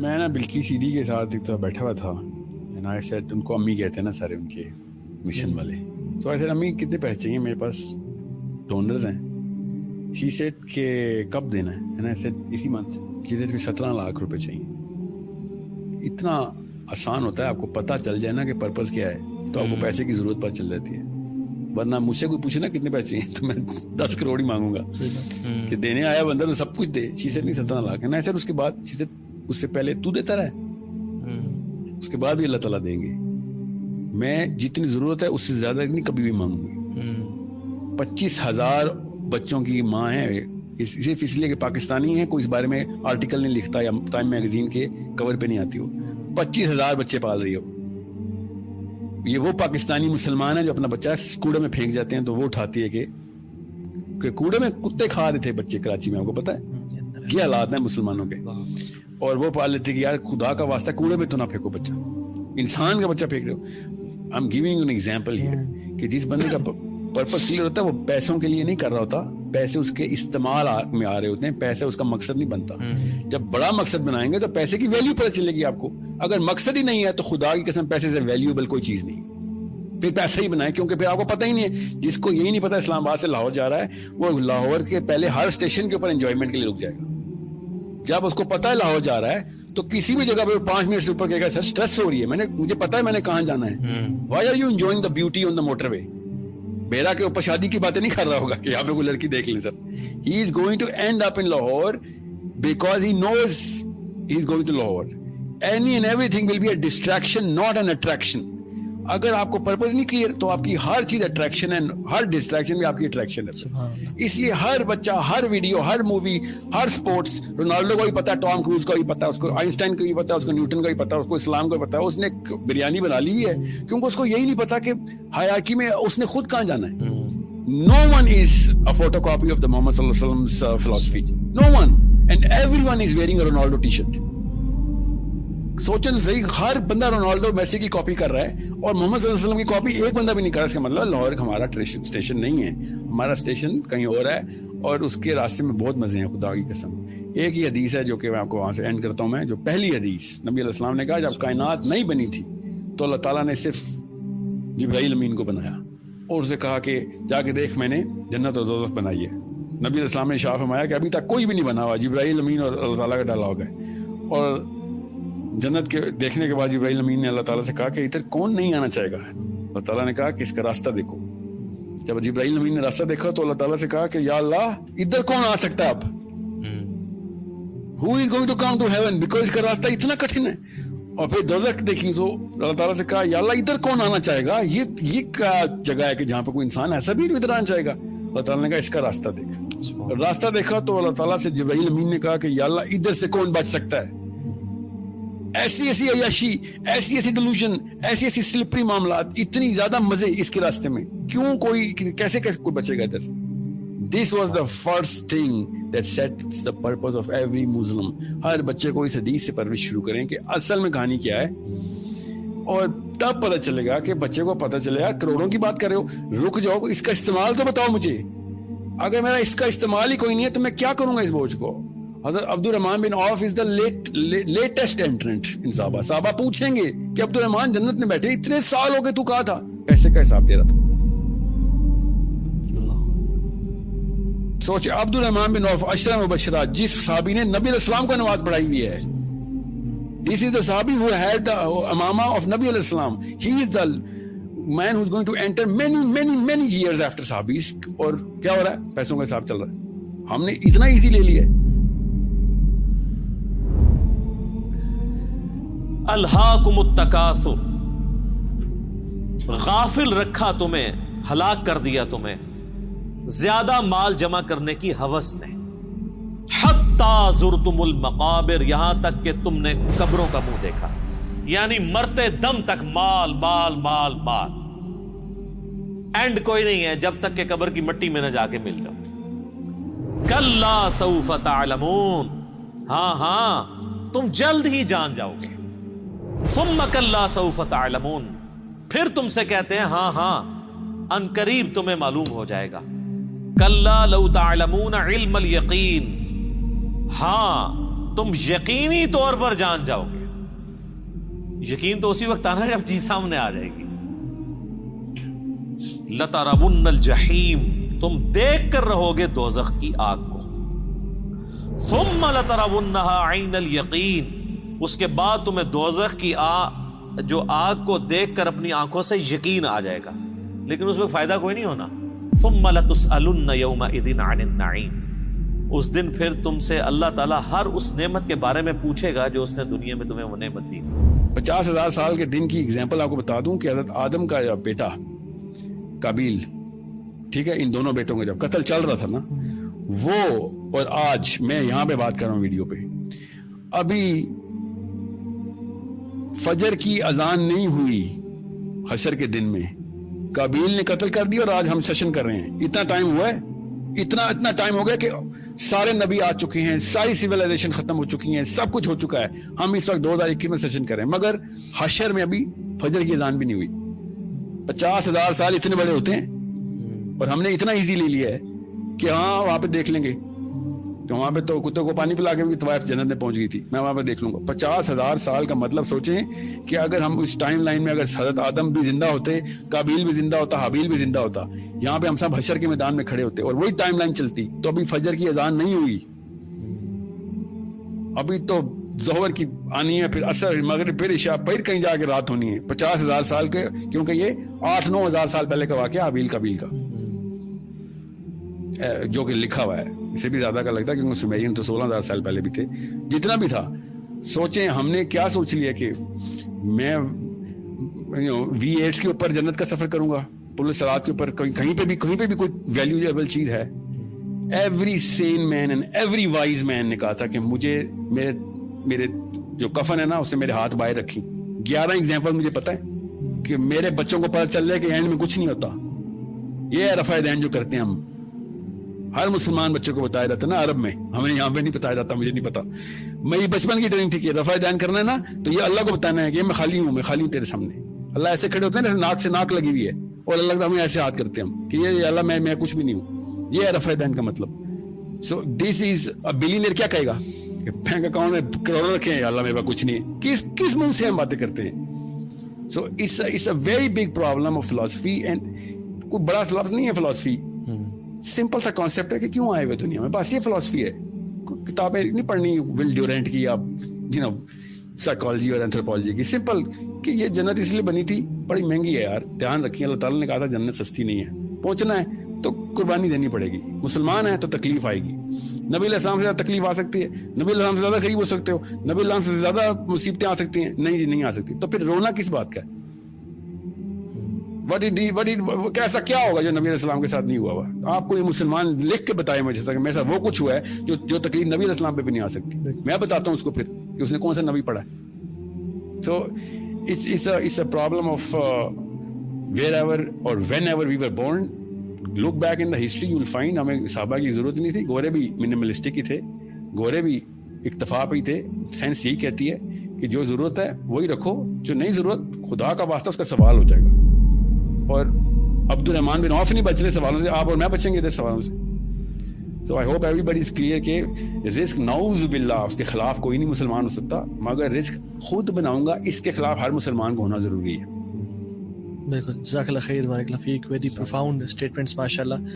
میں نا بلکی سیدھی کے ساتھ ایک تو بیٹھا ہوا تھا. And I said, ان کو امی کہتے ہیں نا سارے ان کے مشن والے. تو I said, امی کتنے پیسے چاہیے, میرے پاس ڈونرز ہیں. She said کہ کب دینا ہے. And I said, اسی منتھ. She said 17 لاکھ روپے چاہیے. اتنا آسان ہوتا ہے, آپ کو پتہ چل جائے نا کہ پرپز کیا ہے تو آپ کو پیسے کی ضرورت پتہ چل جاتی ہے. ورنہ مجھ سے کوئی پوچھے نا کتنے پیسے چاہیے تو میں 10 کروڑ ہی مانگوں گا کہ دینے آیا بندہ تو سب کچھ دے. She said نہیں 17 لاکھ ہے نا. اس کے بعد She said اس سے پہلے تو دیتا رہے, اس کے بعد بھی اللہ تعالیٰ دیں گے. میں جتنی ضرورت ہے اس سے زیادہ نہیں کبھی بھی مانگوں گی. 25,000 بچوں کی ماں ہے, صرف اس لیے کہ پاکستانی ہے, کوئی اس بارے میں آرٹیکل نہیں لکھتا یا ٹائم میگزین کے کور پہ نہیں آتی. ہو 25,000 بچے پال رہی ہو. یہ وہ پاکستانی مسلمان ہے جو اپنا بچہ کوڑے میں پھینک جاتے ہیں تو وہ اٹھاتی ہے کہ کوڑے میں کتے کھا رہے تھے بچے کراچی میں, آپ کو پتا ہے کیا حالات ہیں مسلمانوں کے, اور وہ پال لیتے کہ یار خدا کا واسطہ کوڑے میں تو نہ پھینکو بچہ, انسان کا بچہ پھینک رہے ہو. I am giving an example here کہ جس بندے کا پرپس کلیئر ہوتا ہے وہ پیسوں کے لیے نہیں کر رہا ہوتا, پیسے اس کے استعمال میں آ رہے ہوتے ہیں, پیسے اس کا مقصد نہیں بنتا. جب بڑا مقصد بنائیں گے تو پیسے کی ویلیو پتہ چلے گی آپ کو. اگر مقصد ہی نہیں ہے تو خدا کی قسم پیسے سے ویلیوبل کوئی چیز نہیں, پھر پیسہ ہی بنائیں, کیونکہ پھر آپ کو پتہ ہی نہیں ہے. جس کو یہی نہیں پتا اسلام آباد سے لاہور جا رہا ہے وہ لاہور کے پہلے ہر اسٹیشن کے اوپر انجوائمنٹ کے لیے رک جائے گا. جب اس کو پتا ہے لاہور جا رہا ہے تو کسی بھی جگہ پہ 5 منٹ سے اوپر کہے گا سر اسٹریس ہو رہی ہے, مجھے پتا ہے میں نے کہاں جانا ہے. Why are you enjoying the beauty on the motorway. بیرا کے اوپر شادی کی باتیں نہیں کر رہا ہوگا کہ یہاں پہ کوئی لڑکی دیکھ لیں. Sir he is going to end up in Lahore because he knows he is going to Lahore. Any and everything will be a distraction not an attraction. اگر آپ کو پرپز نہیں کلیئر تو آپ کی ہر چیز اٹریکشن ہے, ہر ڈسٹریکشن بھی آپ کی اٹریکشن ہے. اس لیے ہر بچہ, ہر ویڈیو, ہر مووی, ہر سپورٹس, رونالڈو کو بھی پتا ہے, ٹام کروز کو بھی پتا ہے, اس کو آئنسٹائن کو بھی پتا ہے, اس کو نیوٹن کا بھی پتا ہے, اس کو اسلام کو بھی پتا ہے. اس نے بریانی بنا لی ہے کیونکہ اس کو یہی نہیں پتا کہ حیاکی میں اس نے خود کہاں جانا ہے. No one is a photocopy of the Muhammad sallallahu alaihi wasallam's philosophy. No one, and everyone is wearing a Ronaldo t-shirt. سوچیں تو صحیح, ہر بندہ رونالڈو میسی کی کاپی کر رہا ہے اور محمد صلی اللہ علیہ وسلم کی کاپی ایک بندہ بھی نہیں کر رہا. اس کا مطلب لاہور ہمارا اسٹیشن نہیں ہے, ہمارا اسٹیشن کہیں اور ہے, اور اس کے راستے میں بہت مزے ہیں خدا کی قسم. ایک ہی حدیث ہے جو کہ میں آپ کو وہاں سے اینڈ کرتا ہوں. میں جو پہلی حدیث نبی علیہ السلام نے کہا جب کائنات نہیں بنی تھی تو اللہ تعالیٰ نے صرف جبرائیل امین کو بنایا اور اسے کہا کہ جا کے دیکھ میں نے جنت اور دوزخ بنائی ہے. نبی علیہ السلام نے شاہ فرمایا کہ ابھی تک کوئی بھی نہیں بنا ہوا, جبرائیل امین اور اللہ تعالیٰ کا ڈالا ہوگا. اور جنت کے دیکھنے کے بعد جبرائیل امین نے اللہ تعالیٰ سے کہا کہ ادھر کون نہیں آنا چاہے گا. اللہ تعالیٰ نے کہا کہ اس کا راستہ دیکھو. جب جبرائیل امین نے راستہ دیکھا تو اللہ تعالیٰ سے کہا کہ یا اللہ ادھر کون آ سکتا ہے اب, who is going to come to heaven, because اس کا راستہ اتنا کٹھن ہے. اور پھر دوزخ دیکھی تو اللہ تعالیٰ سے کہا یا اللہ ادھر کون آنا چاہے گا, یہ کیا جگہ ہے کہ جہاں پہ کوئی انسان ایسا بھی ادھر آنا چاہے گا. اللہ تعالیٰ نے کہا اس کا راستہ دیکھ. راستہ دیکھا تو اللہ تعالیٰ سے جبرائیل امین نے کہا کہ یا اللہ ادھر سے کون بچ سکتا ہے. ایسی ایسی عیاشی, ایسی ایسی ڈیلوژن, ایسی ایسی سلپری معاملات, اتنی زیادہ مزے اس کے راستے میں, کیوں کوئی کیسے کوئی بچے گا ادھر سے. This was the first thing that sets the purpose of every Muslim. ہر بچے کو اس حدیث سے پرورش شروع کریں کہ اصل میں کہانی کیا ہے, اور تب پتہ چلے گا کہ بچے کو پتہ چلے گا. کروڑوں کی بات کر رہے ہو, رک جاؤ, اس کا استعمال تو بتاؤ مجھے. اگر میرا اس کا استعمال ہی کوئی نہیں ہے تو میں کیا کروں گا اس بوجھ کو. حضرت عبد الرحمن بن عوف از دا لیٹسٹ انٹرنٹ ان صحابہ. صحابہ پوچھیں گے کہ عبد الرحمن جنت میں بیٹھے, اتنے سال ہو گئے تو کہا تھا, پیسے کا حساب دے رہا تھا. سوچے عبد الرحمن بن عوف عشرہ مبشرات, جس صحابی نے نبی علیہ السلام کو نماز پڑھائی ہوئی ہے. This is the صحابی who had the Imama of نبی علیہ السلام. He is the man who is going to enter many years after صحابیز. اور کیا ہو رہا ہے, پیسوں کا حساب چل رہا ہے. ہم نے اتنا ایزی لے لیا ہے. الہاکم التکاثر, غافل رکھا تمہیں, ہلاک کر دیا تمہیں زیادہ مال جمع کرنے کی ہوس نے. حتی زرتم المقابر, یہاں تک کہ تم نے قبروں کا منہ دیکھا. یعنی مرتے دم تک مال مال مال مال, اینڈ کوئی نہیں ہے جب تک کہ قبر کی مٹی میں نہ جا کے مل جاؤ. کلا سوف تعلمون, ہاں تم جلد ہی جان جاؤ گے. ثم کلا سوف تعلمون, پھر تم سے کہتے ہیں ہاں ان قریب تمہیں معلوم ہو جائے گا. کلا لو تعلمون علم الیقین, ہاں تم یقینی طور پر جان جاؤ گے. یقین تو اسی وقت آنا جب چیز سامنے آ جائے گی. لَتَرَوُنَّ الْجَحِيمَ تم دیکھ کر رہو گے دوزخ کی آگ کو. ثُمَّ لَتَرَوُنَّهَا عَيْنَ الْيَقِينَ اس کے بعد تمہیں دوزخ کی جو آگ کو دیکھ کر اپنی آنکھوں سے یقین آ جائے گا, لیکن اس میں فائدہ کوئی نہیں ہونا. ثُمَّ لَتُسْأَلُنَّ يَوْمَئِذٍ عَنِ النَّعِيمِ اس دن پھر تم سے اللہ تعالیٰ ہر اس نعمت کے بارے میں پوچھے گا جو اس نے دنیا میں تمہیں وہ نعمت دی تھی. 50,000 سال کے دن کی اگزامپل آپ کو بتا دوں کہ حضرت آدم کا بیٹا قابیل, ٹھیک ہے, ان دونوں بیٹوں کا جب قتل چل رہا تھا نا, وہ اور آج میں یہاں پہ بات کر رہا ہوں ویڈیو پہ, ابھی فجر کی اذان نہیں ہوئی حشر کے دن میں قابیل نے قتل کر دیا, اور آج ہم سیشن کر رہے ہیں. اتنا ٹائم ہوا ہے, اتنا ٹائم ہو گیا کہ سارے نبی آ چکے ہیں, ساری سیولائزیشن ختم ہو چکی ہیں, سب کچھ ہو چکا ہے. ہم اس وقت 2021 میں سیشن کر رہے ہیں, مگر حشر میں ابھی فجر کی اذان بھی نہیں ہوئی. 50,000 سال اتنے بڑے ہوتے ہیں, اور ہم نے اتنا ایزی لے لیا ہے کہ ہاں وہاں پہ دیکھ لیں گے, تو وہاں پہ تو کتے کو پانی پلا کے بھی طوائف جنت میں پہنچ گئی تھی, میں وہاں پہ دیکھ لوں گا. 50,000 سال کا مطلب سوچیں کہ اگر ہم اس ٹائم لائن میں اگر حضرت آدم بھی زندہ ہوتے, قابیل بھی زندہ ہوتا, حابیل بھی زندہ ہوتا, یہاں پہ ہم سب حشر کے میدان میں کھڑے ہوتے, اور وہی ٹائم لائن چلتی, تو ابھی فجر کی اذان نہیں ہوئی, ابھی تو ظہر کی آنی ہے, پھر عصر, مغرب, پھر عشاء, پھر کہیں جا کے رات ہونی ہے. 50,000 سال کے, کیونکہ یہ 8-9 ہزار سال پہلے کا واقعہ حابیل قابیل کا, جو کہ لکھا ہوا ہے. اس سے بھی زیادہ کا لگتا ہے کیونکہ سمیرین تو 16,000 سال پہلے بھی تھے. جتنا بھی تھا, سوچیں ہم نے کیا سوچ لیا کہ میں V8 کے اوپر جنت کا سفر کروں گا, پل صراط کے اوپر, کہیں پہ بھی کوئی ویلیویبل چیز ہے. Every sane man and every wise man نے کہا تھا کہ مجھے میرے جو کفن ہے نا اس سے میرے ہاتھ باہر رکھی. 11 ایگزامپل مجھے پتا ہے کہ میرے بچوں کو پتا چل رہا ہے کہ اینڈ میں کچھ نہیں ہوتا. یہ ہے رفع دین جو کرتے ہیں ہم, ہر مسلمان بچوں کو بتایا جاتا ہے نا عرب میں, ہمیں یہاں پہ نہیں بتایا جاتا, مجھے نہیں پتا. میری بچپن کی ٹریننگ تھی کہ رفع دین کرنا ہے نا تو یہ اللہ کو بتانا ہے کہ میں خالی ہوں تیرے سامنے. اللہ ایسے کھڑے ہوتے ہیں نا, ناک سے ناک لگی ہوئی ہے, اور اللہ ہمیں ایسے ہاتھ کرتے ہیں ہم کہ یہ اللہ میں کچھ بھی نہیں ہوں. یہ ہے رفع دین کا مطلب. سو دس از بلینئر. کیا کہے گا کہ بینک اکاؤنٹ میں کروڑوں رکھے ہیں, اللہ میرے پاس کچھ نہیں ہے. کس منہ سے ہم باتیں کرتے ہیں. So it's a very big problem of philosophy, and کوئی بڑا لفظ نہیں ہے فلاسفی, سمپل سا کانسیپٹ ہے کہ کیوں آئے ہوئے دنیا میں, بس یہ فلاسفی ہے. کتابیں نہیں پڑھنی ول ڈیورنٹ کی یا سائیکالوجی اور اینتھروپولوجی کی. سمپل کہ یہ جنت اس لیے بنی تھی, بڑی مہنگی ہے یار, دھیان رکھیے. اللہ تعالیٰ نے کہا تھا جنت سستی نہیں ہے, پہنچنا ہے تو قربانی دینی پڑے گی. مسلمان ہیں تو تکلیف آئے گی. نبی علیہ السلام سے زیادہ تکلیف آ سکتی ہے, نبی علیہ السلام سے زیادہ قریب ہو سکتے ہو, نبی علیہ السلام سے زیادہ مصیبتیں آ سکتی ہیں. نہیں جی نہیں آ سکتی. تو پھر رونا کس بات کا ہے؟ ایسا کیا ہوگا جو نبی علیہ السلام کے ساتھ نہیں ہوا ہوا؟ آپ کو یہ مسلمان لکھ کے بتائے مجھے تک میں ایسا وہ کچھ ہوا ہے جو تکلیف نبی علیہ السلام پہ بھی نہیں آ سکتی. میں بتاتا ہوں اس کو پھر کہ اس نے کون سا نبی پڑھا ہے. سو it's a problem of wherever or whenever we were born. Look back in the history, you will find ہمیں صحابہ کی ضرورت نہیں تھی. گورے بھی منیملسٹک ہی تھے, گورے بھی اکتفا پہ ہی تھے. سائنس یہی کہتی ہے کہ جو ضرورت ہے وہی رکھو, جو نہیں ضرورت خدا کا واسطہ اس کا سوال ہو جائے گا. اور عبد الرحمان بن عوف نہیں بچ رہے سوالوں سے, آپ اور میں بچیں گے ادھر سوالوں سے. So I hope everybody is clear کہ رزق نعوذ باللہ اس کے خلاف کوئی نہیں مسلمان ہو سکتا, مگر رزق خود بناؤں گا اس کے خلاف ہر مسلمان کو ہونا ضروری ہے. بالکل. جزاک اللہ خیر, بارک اللہ فیک. ویری پروفاؤنڈ اسٹیٹمنٹس ماشاء اللہ.